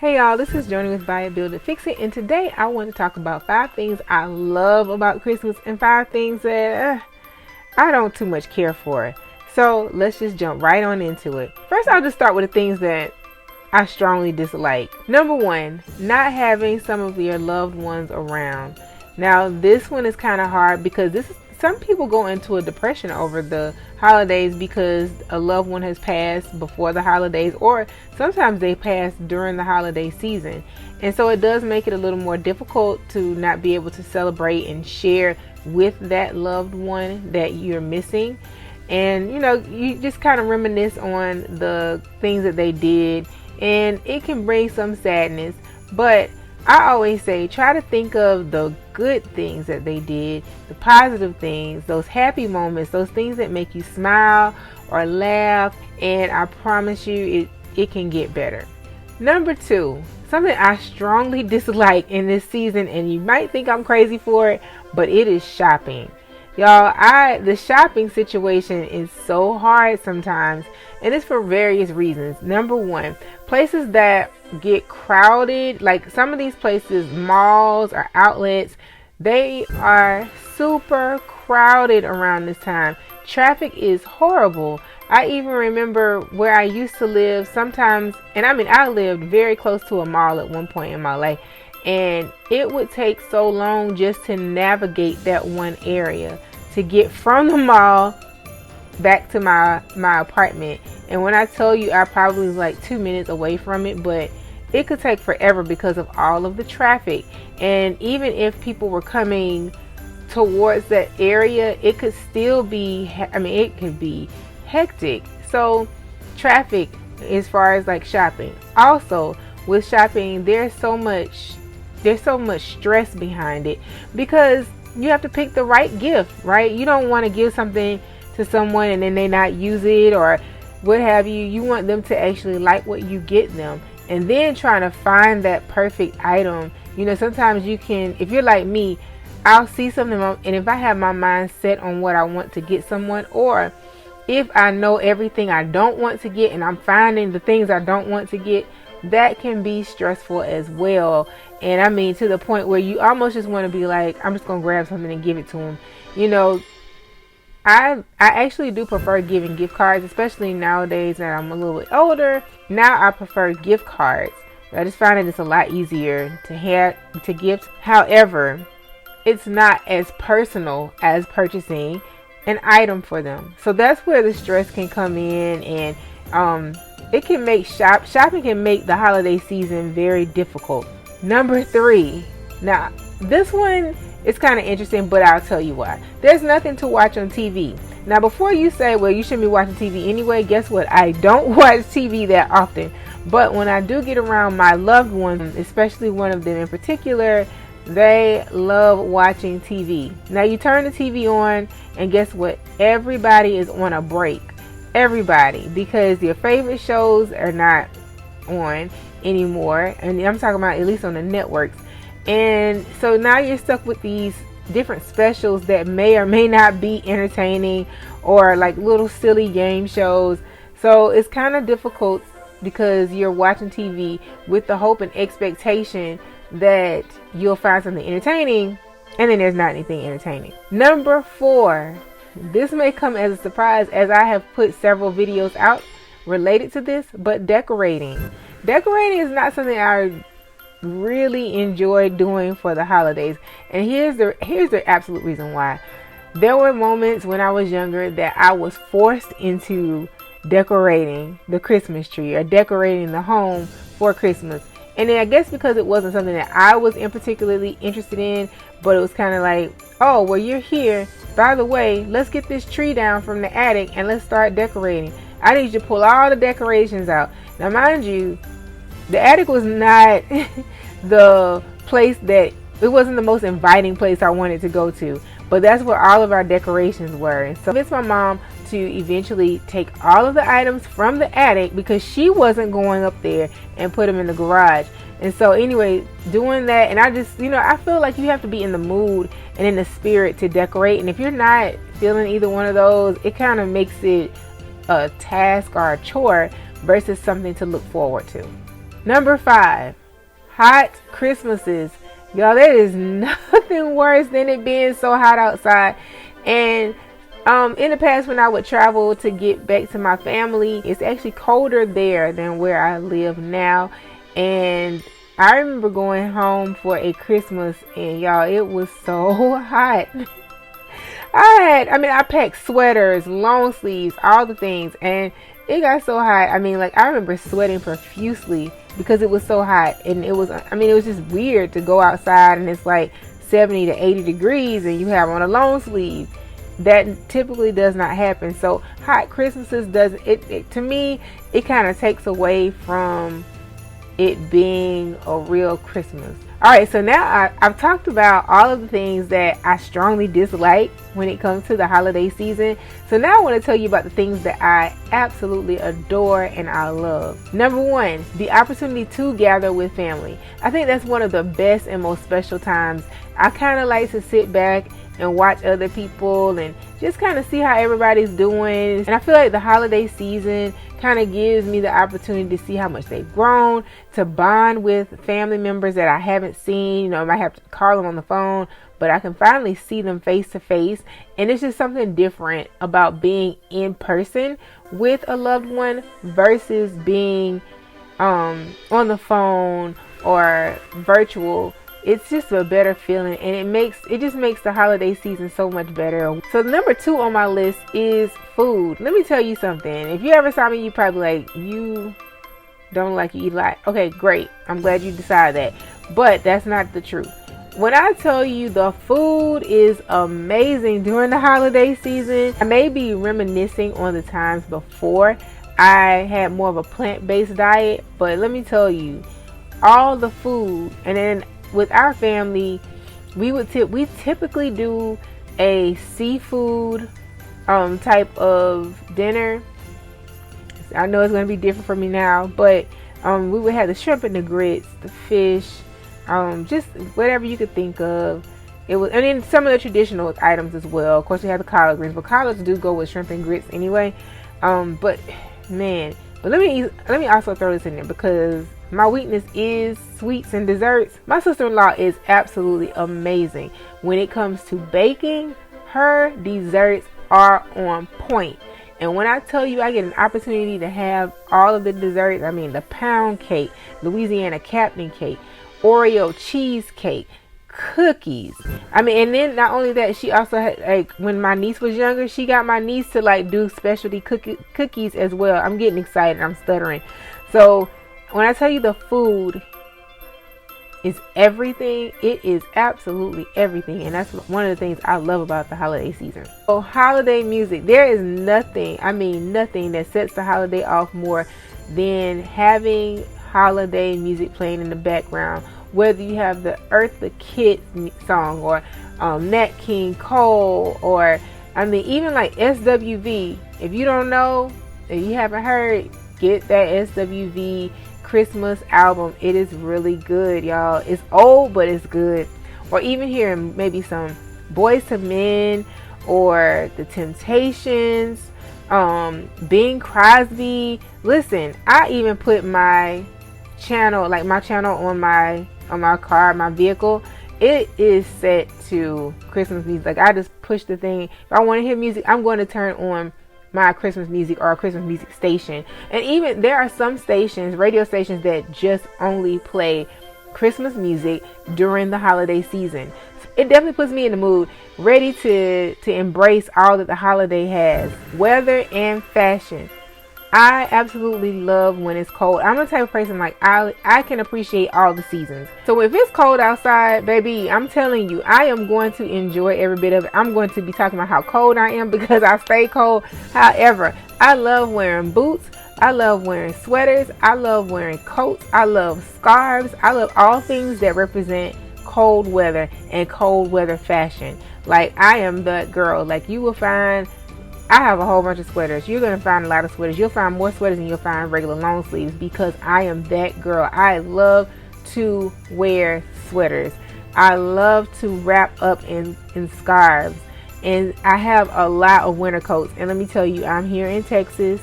Hey y'all, this is Joni with Buy It Build It Fix It, and today I want to talk about 5 things I love about Christmas and 5 things that I don't too much care for. So let's just jump right on into it. First, I'll just start with the things that I strongly dislike. Number 1, not having some of your loved ones around. Now this one is kind of hard because some people go into a depression over the holidays because a loved one has passed before the holidays, or sometimes they pass during the holiday season. And so it does make it a little more difficult to not be able to celebrate and share with that loved one that you're missing. And you just kind of reminisce on the things that they did, and it can bring some sadness. But I always say, try to think of the good things that they did, the positive things, those happy moments, those things that make you smile or laugh, and I promise you it can get better. Number 2, something I strongly dislike in this season, and you might think I'm crazy for it, but it is shopping. Y'all, the shopping situation is so hard sometimes, and it's for various reasons. Number 1, places that get crowded, like some of these places, malls or outlets, they are super crowded around this time. Traffic is horrible. I even remember where I used to live sometimes, and I lived very close to a mall at one point in my life, and it would take so long just to navigate that one area to get from the mall back to my apartment. And when I tell you, I probably was like 2 minutes away from it, but it could take forever because of all of the traffic. And even if people were coming towards that area, it could still be, it could be hectic. So traffic, as far as like shopping. Also with shopping, there's so much stress behind it because you have to pick the right gift, right? You don't want to give something to someone and then they not use it or what have you. You want them to actually like what you get them, and then trying to find that perfect item. Sometimes you can, if you're like me, I'll see something, and if I have my mind set on what I want to get someone, or if I know everything I don't want to get and I'm finding the things I don't want to get, that can be stressful as well. And to the point where you almost just want to be like, I'm just going to grab something and give it to them. I actually do prefer giving gift cards, especially nowadays that I'm a little bit older. Now I prefer gift cards. I just find that it's a lot easier to gift. However, it's not as personal as purchasing an item for them. So that's where the stress can come in, and it can make shopping can make the holiday season very difficult. Number 3. Now, this one is kind of interesting, but I'll tell you why. There's nothing to watch on TV. Now, before you say, well, you shouldn't be watching TV anyway, guess what? I don't watch TV that often. But when I do get around my loved ones, especially one of them in particular, they love watching TV. Now, you turn the TV on, and guess what? Everybody is on a break. Everybody, because your favorite shows are not on anymore, and I'm talking about at least on the networks. And so now you're stuck with these different specials that may or may not be entertaining, or like little silly game shows. So it's kind of difficult because you're watching TV with the hope and expectation that you'll find something entertaining, and then there's not anything entertaining. Number 4, this may come as a surprise, as I have put several videos out related to this, but decorating. Decorating is not something I really enjoy doing for the holidays. And here's the absolute reason why. There were moments when I was younger that I was forced into decorating the Christmas tree or decorating the home for Christmas. And then I guess because it wasn't something that I was particularly interested in, but it was kind of like, oh, well, you're here. By the way, let's get this tree down from the attic and let's start decorating. I need you to pull all the decorations out. Now, mind you, the attic was not the place it wasn't the most inviting place I wanted to go to, but that's where all of our decorations were. And so it's my mom to eventually take all of the items from the attic, because she wasn't going up there, and put them in the garage. And so anyway, doing that, and I just, I feel like you have to be in the mood and in the spirit to decorate. And if you're not feeling either one of those, it kind of makes it a task or a chore versus something to look forward to. Number 5, hot Christmases. Y'all, there is nothing worse than it being so hot outside. And in the past, when I would travel to get back to my family, it's actually colder there than where I live now. And I remember going home for a Christmas, and y'all, it was so hot. I packed sweaters, long sleeves, all the things, and it got so hot. I remember sweating profusely because it was so hot, and it was just weird to go outside and it's like 70 to 80 degrees and you have on a long sleeve. That typically does not happen. So hot Christmases to me, it kind of takes away from it being a real Christmas. Alright, so now I've talked about all of the things that I strongly dislike when it comes to the holiday season. So now I want to tell you about the things that I absolutely adore and I love. Number 1, the opportunity to gather with family. I think that's one of the best and most special times. I kind of like to sit back and watch other people and just kind of see how everybody's doing. And I feel like the holiday season kind of gives me the opportunity to see how much they've grown, to bond with family members that I haven't seen. I might have to call them on the phone, but I can finally see them face to face. And it's just something different about being in person with a loved one versus being on the phone or virtual. It's just a better feeling, and it just makes the holiday season so much better. So number 2 on my list is food. Let me tell you something. If you ever saw me, you probably like, you don't like to eat a lot. Okay, great. I'm glad you decided that. But that's not the truth. When I tell you the food is amazing during the holiday season, I may be reminiscing on the times before I had more of a plant-based diet, but let me tell you, all the food. And then with our family, we typically do a seafood type of dinner. I know it's going to be different for me now, but we would have the shrimp and the grits, the fish, just whatever you could think of. And then some of the traditional items as well. Of course, we have the collard greens, but collards do go with shrimp and grits anyway. But let me also throw this in there because my weakness is sweets and desserts. My sister-in-law is absolutely amazing when it comes to baking. Her desserts are on point. And when I tell you I get an opportunity to have all of the desserts, the pound cake, Louisiana Captain cake, Oreo cheesecake, cookies. And then not only that, she also had, when my niece was younger, she got my niece to do specialty cookies as well. I'm getting excited. I'm stuttering. So when I tell you the food is everything, it is absolutely everything. And that's one of the things I love about the holiday season. So holiday music, there is nothing that sets the holiday off more than having holiday music playing in the background. Whether you have the Eartha Kitt song or Nat King Cole or even like SWV. If you don't know, if you haven't heard, get that SWV Christmas album. It is really good, y'all. It's old, but it's good. Or even hearing maybe some Boyz II Men or The Temptations, Bing Crosby. Listen, I even put my channel on my car, my vehicle. It is set to Christmas music. I just push the thing. If I want to hear music, I'm going to turn on my Christmas music or a Christmas music station. And even there are some stations, radio stations, that just only play Christmas music during the holiday season. It definitely puts me in the mood, ready to embrace all that the holiday has. Weather and fashion. I absolutely love when it's cold. I'm the type of person I can appreciate all the seasons. So if it's cold outside, baby, I'm telling you, I am going to enjoy every bit of it. I'm going to be talking about how cold I am because I stay cold. However, I love wearing boots. I love wearing sweaters. I love wearing coats. I love scarves. I love all things that represent cold weather and cold weather fashion. I am that girl. You will find, I have a whole bunch of sweaters. You're going to find a lot of sweaters. You'll find more sweaters than you'll find regular long sleeves because I am that girl. I love to wear sweaters. I love to wrap up in scarves. And I have a lot of winter coats. And let me tell you, I'm here in Texas.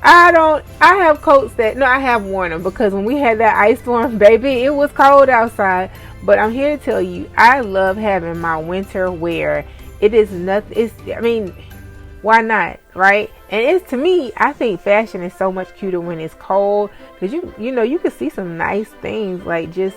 I have coats that, no, I have worn them because when we had that ice storm, baby, it was cold outside. But I'm here to tell you, I love having my winter wear. It is nothing, I mean, why not, right? And it's, to me, I think fashion is so much cuter when it's cold, because you know, you can see some nice things, like just,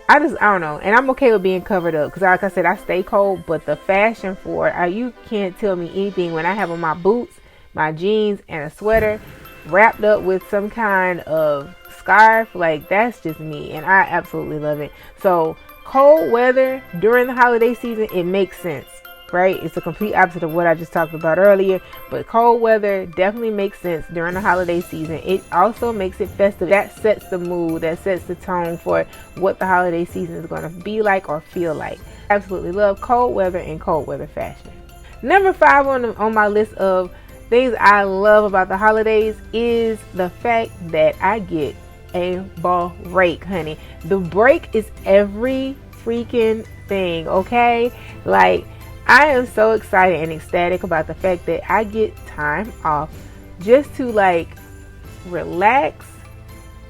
I don't know. And I'm okay with being covered up because, like I said, I stay cold. But the fashion for it, you can't tell me anything when I have on my boots, my jeans, and a sweater wrapped up with some kind of scarf. Like, that's just me. And I absolutely love it. So cold weather during the holiday season, it makes sense, right? It's a complete opposite of what I just talked about earlier. But cold weather definitely makes sense during the holiday season. It also makes it festive. That sets the mood, that sets the tone for what the holiday season is going to be like or feel like. Absolutely love cold weather and cold weather fashion. Number 5 on my list of things I love about the holidays is the fact that I get a break, honey. The break is every freaking thing, okay? Like, I am so excited and ecstatic about the fact that I get time off just to, like, relax,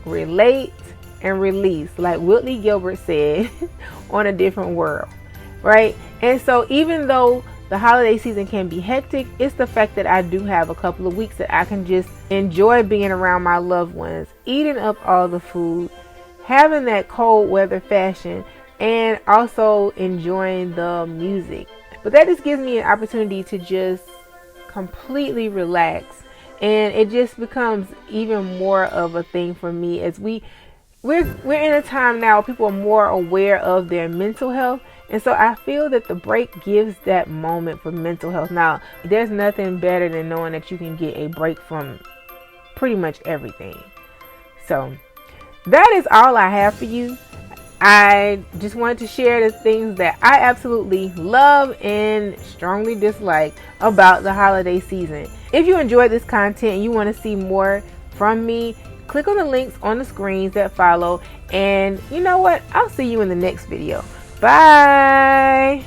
relate, and release, like Whitley Gilbert said on A Different World, right? And so even though the holiday season can be hectic, it's the fact that I do have a couple of weeks that I can just enjoy being around my loved ones, eating up all the food, having that cold weather fashion, and also enjoying the music. But that just gives me an opportunity to just completely relax. And it just becomes even more of a thing for me as we're in a time now where people are more aware of their mental health. And so I feel that the break gives that moment for mental health. Now, there's nothing better than knowing that you can get a break from pretty much everything. So that is all I have for you. I just wanted to share the things that I absolutely love and strongly dislike about the holiday season. If you enjoyed this content and you want to see more from me, click on the links on the screens that follow. And you know what? I'll see you in the next video. Bye.